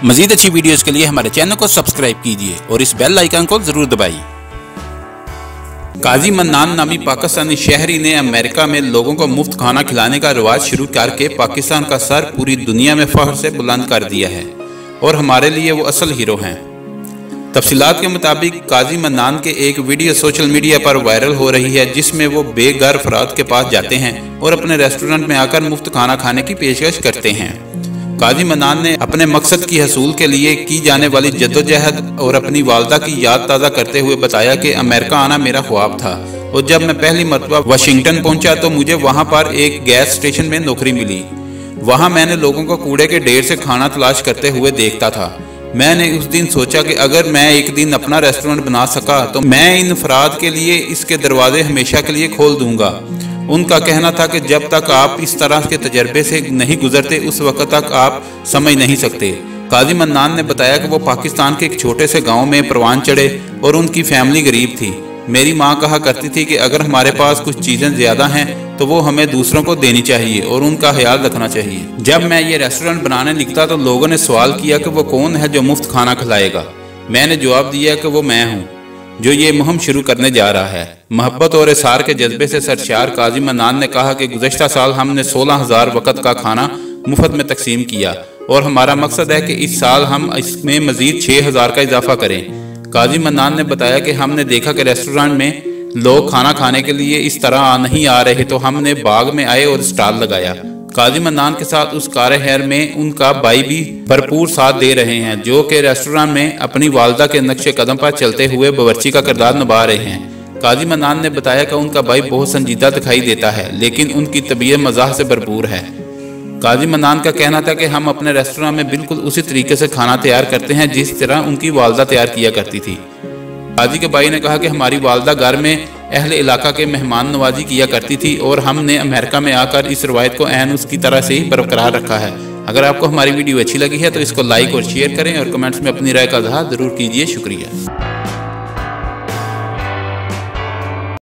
मजीद अच्छी वीडियोस के लिए हमारे चैनल को सब्सक्राइब कीजिए और इस बेल आइकन को जरूर दबाइए। काजी मन्नान नामी पाकिस्तानी शहरी ने अमेरिका में लोगों को मुफ्त खाना खिलाने का रिवाज शुरू करके पाकिस्तान का सर पूरी दुनिया में फख्र से बुलंद कर दिया है और हमारे लिए वो असल हीरो हैं। तफसीलात के मुताबिक काजी मन्नान के एक वीडियो सोशल मीडिया पर वायरल हो रही है जिसमें वो बेघर अफराद के पास जाते हैं और अपने रेस्टोरेंट में आकर मुफ्त खाना खाने की पेशकश करते हैं। काजी मन्नान ने अपने मकसद की हसूल के लिए की जाने वाली जद्दोजहद और अपनी वालदा की याद ताज़ा करते हुए बताया कि अमेरिका आना मेरा ख्वाब था और जब मैं पहली मरतबा वाशिंगटन पहुंचा तो मुझे वहां पर एक गैस स्टेशन में नौकरी मिली। वहां मैंने लोगों को कूड़े के ढेर से खाना तलाश करते हुए देखता था। मैंने उस दिन सोचा कि अगर मैं एक दिन अपना रेस्टोरेंट बना सका तो मैं इन अफराद के लिए इसके दरवाजे हमेशा के लिए खोल दूंगा। उनका कहना था कि जब तक आप इस तरह के तजर्बे से नहीं गुजरते उस वक्त तक आप समझ नहीं सकते। काजी मन्नान ने बताया कि वो पाकिस्तान के एक छोटे से गांव में परवान चढ़े और उनकी फैमिली गरीब थी। मेरी माँ कहा करती थी कि अगर हमारे पास कुछ चीज़ें ज़्यादा हैं तो वो हमें दूसरों को देनी चाहिए और उनका ख्याल रखना चाहिए। जब मैं ये रेस्टोरेंट बनाने निकला तो लोगों ने सवाल किया कि वो कौन है जो मुफ्त खाना खिलाएगा। मैंने जवाब दिया कि वो मैं हूँ जो ये मुहिम शुरू करने जा रहा है। मोहब्बत और इसार के जज्बे से सरशार काजी मन्नान ने कहा कि गुज़श्ता साल हमने 16,000 वक़्त का खाना मुफ्त में तकसीम किया और हमारा मकसद है कि इस साल हम इसमें मज़ीद 6,000 का इजाफा करें। काजी मन्नान ने बताया कि हमने देखा कि रेस्टोरेंट में लोग खाना खाने के लिए इस तरह नहीं आ रहे तो हमने बाग में आए और स्टॉल लगाया। काजी मन्नान के साथ उस कार-ए-खैर में उनका भाई भी भरपूर साथ दे रहे हैं जो कि रेस्टोरेंट में अपनी वालदा के नक्शे कदम पर चलते हुए बावर्ची का किरदार निभा रहे हैं। काजी मन्नान ने बताया कि उनका भाई बहुत संजीदा दिखाई देता है लेकिन उनकी तबीयत मज़ाह से भरपूर है। काजी मन्नान का कहना था कि हम अपने रेस्टोरेंट में बिल्कुल उसी तरीके से खाना तैयार करते हैं जिस तरह उनकी वालदा तैयार किया करती थी। काजी के भाई ने कहा कि हमारी वालदा घर में अहले इलाका के मेहमान नवाजी किया करती थी और हमने अमेरिका में आकर इस रवायत को ऐन उसकी तरह से ही बरकरार रखा है। अगर आपको हमारी वीडियो अच्छी लगी है तो इसको लाइक और शेयर करें और कमेंट्स में अपनी राय का इज़हार ज़रूर कीजिए। शुक्रिया।